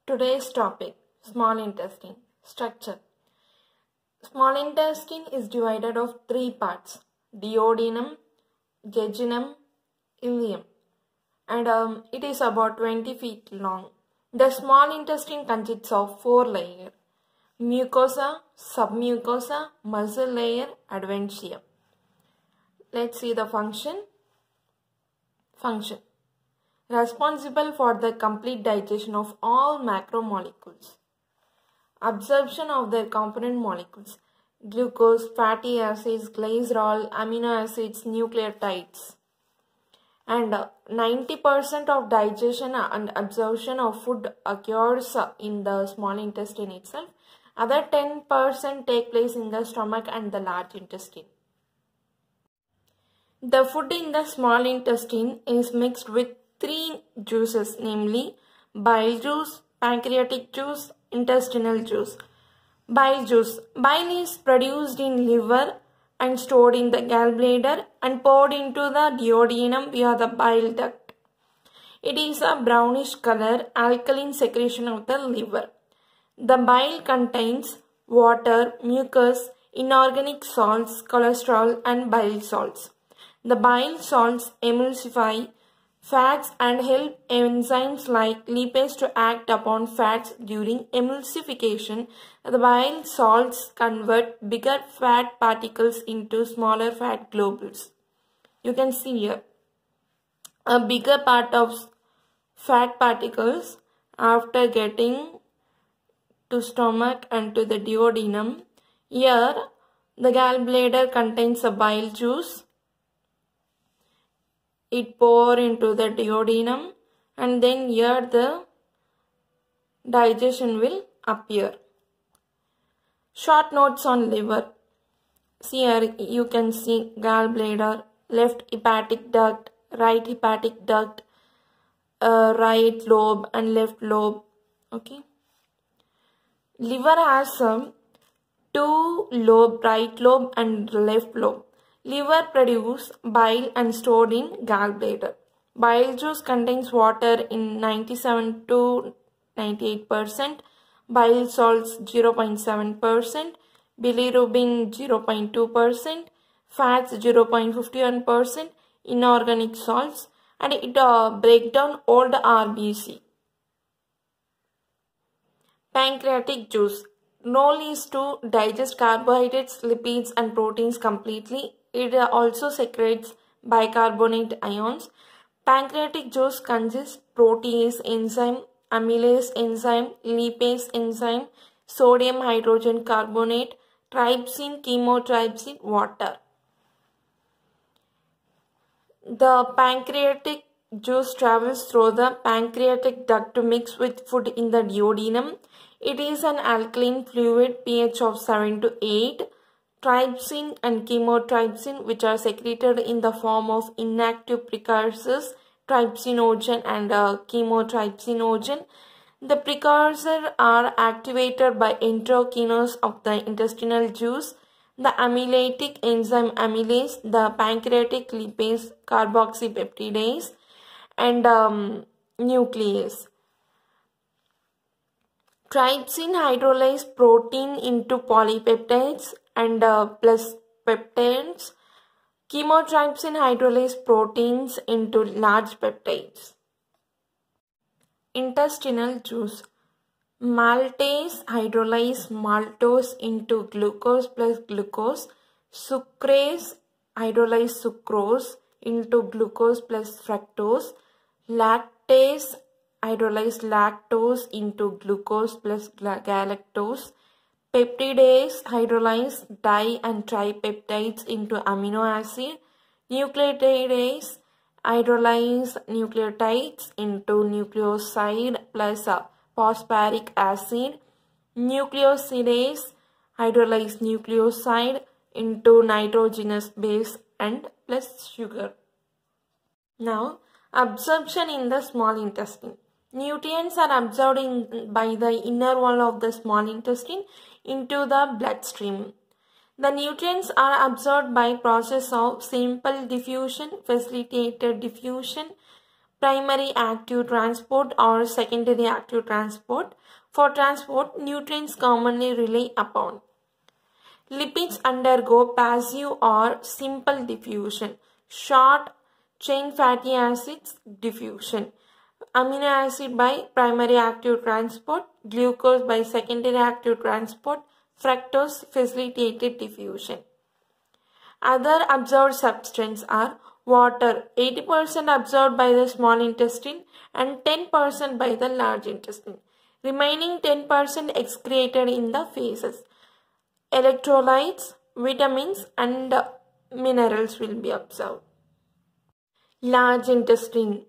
Today's topic, small intestine. Structure. Small intestine is divided of three parts, duodenum, jejunum, ileum, and it is about 20 feet long. The small intestine consists of four layers, mucosa, submucosa, muscle layer, adventium. Let's see the function. Responsible for the complete digestion of all macromolecules. Absorption of their component molecules, glucose, fatty acids, glycerol, amino acids, nucleotides. And 90% of digestion and absorption of food occurs in the small intestine itself. Other 10% take place in the stomach and the large intestine. The food in the small intestine is mixed with three juices, namely bile juice, pancreatic juice, intestinal juice. Bile juice. Bile is produced in liver and stored in the gallbladder and poured into the duodenum via the bile duct. It is a brownish color alkaline secretion of the liver. The bile contains water, mucus, inorganic salts, cholesterol and bile salts. The bile salts emulsify fats and help enzymes like lipase to act upon fats during emulsification. The bile salts convert bigger fat particles into smaller fat globules. You can see here a bigger part of fat particles after getting to stomach and to the duodenum. Here the gallbladder contains a bile juice. It pour into the duodenum and then here the digestion will appear. Short notes on liver. See here you can see gallbladder, left hepatic duct, right hepatic duct, right lobe and left lobe. Okay. Liver has two lobe, right lobe and left lobe. Liver produces bile and stored in gallbladder. Bile juice contains water in 97 to 98%, bile salts 0.7%, bilirubin 0.2%, fats 0.51%, inorganic salts, and it breaks down all the RBC. Pancreatic juice. Role is to digest carbohydrates, lipids and proteins completely. It also secretes bicarbonate ions. Pancreatic juice consists protease enzyme, amylase enzyme, lipase enzyme, sodium hydrogen carbonate, trypsin, chymotrypsin, water. The pancreatic juice travels through the pancreatic duct to mix with food in the duodenum. It is an alkaline fluid, pH of 7 to 8. Trypsin and chymotrypsin, which are secreted in the form of inactive precursors, trypsinogen and chymotrypsinogen. The precursors are activated by enterokinase of the intestinal juice, the amylatic enzyme amylase, the pancreatic lipase carboxypeptidase, and nuclease. Trypsin hydrolyzes protein into polypeptides and plus peptides. Chymotrypsin hydrolyzes proteins into large peptides. Intestinal juice. Maltase hydrolyzes maltose into glucose plus glucose. Sucrase hydrolyzes sucrose into glucose plus fructose. Lactase hydrolyzes lactose into glucose plus galactose. Peptidase hydrolyzes di and tripeptides into amino acid. Nucleotidase hydrolyzes nucleotides into nucleoside plus phosphoric acid. Nucleosidase hydrolyzes nucleoside into nitrogenous base and plus sugar. Now, absorption in the small intestine. Nutrients are absorbed by the inner wall of the small intestine into the bloodstream. The nutrients are absorbed by process of simple diffusion, facilitated diffusion, primary active transport or secondary active transport. For transport, nutrients commonly rely upon. Lipids undergo passive or simple diffusion. Short chain fatty acids diffusion. Amino acid by primary active transport, glucose by secondary active transport, fructose facilitated diffusion. Other absorbed substances are water, 80% absorbed by the small intestine and 10% by the large intestine. Remaining 10% excreted in the feces. Electrolytes, vitamins and minerals will be absorbed. Large intestine.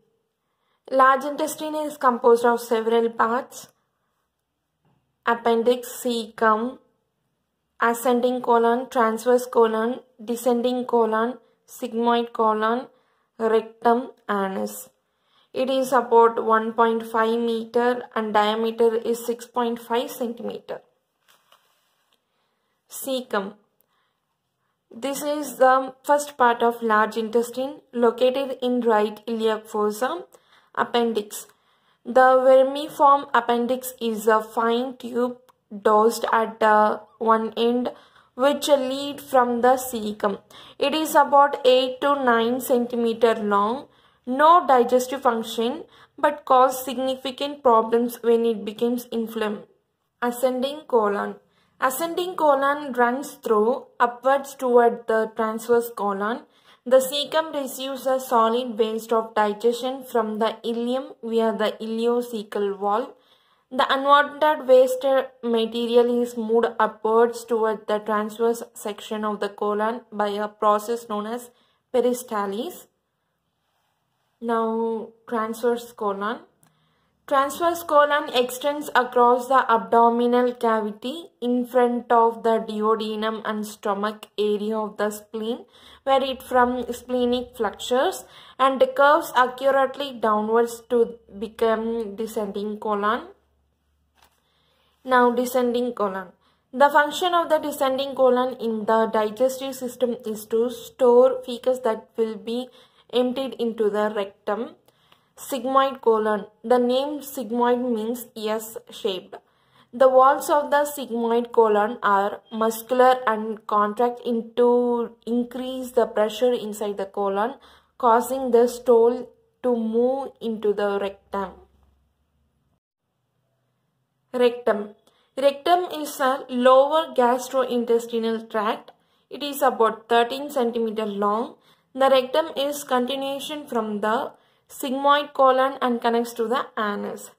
Large intestine is composed of several parts: appendix, cecum, ascending colon, transverse colon, descending colon, sigmoid colon, rectum, anus. It is about 1.5 meter and diameter is 6.5 centimeter. Cecum. This is the first part of large intestine located in right iliac fossa. Appendix. The vermiform appendix is a fine tube dosed at one end which lead from the cecum. It is about 8 to 9 centimeter long. No digestive function but cause significant problems when it becomes inflamed. Ascending colon. Ascending colon runs through upwards toward the transverse colon. The cecum receives a solid waste of digestion from the ileum via the ileocecal wall. The unwanted waste material is moved upwards toward the transverse section of the colon by a process known as peristalsis. Now, transverse colon. Transverse colon extends across the abdominal cavity in front of the duodenum and stomach area of the spleen, where it forms splenic flexures and curves accurately downwards to become descending colon. Now, descending colon. The function of the descending colon in the digestive system is to store feces that will be emptied into the rectum. Sigmoid colon. The name sigmoid means S-shaped. The walls of the sigmoid colon are muscular and contract to increase the pressure inside the colon, causing the stool to move into the rectum. Rectum. Rectum is a lower gastrointestinal tract. It is about 13 cm long. The rectum is continuation from the sigmoid colon and connects to the anus.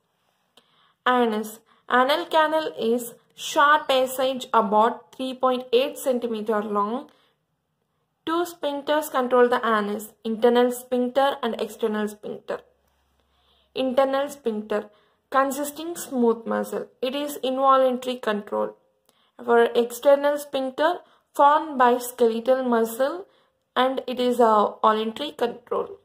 Anus. Anal canal is short passage about 3.8 cm long. Two sphincters control the anus: internal sphincter and external sphincter. Internal sphincter consisting smooth muscle. It is involuntary control. For external sphincter formed by skeletal muscle and it is a voluntary control.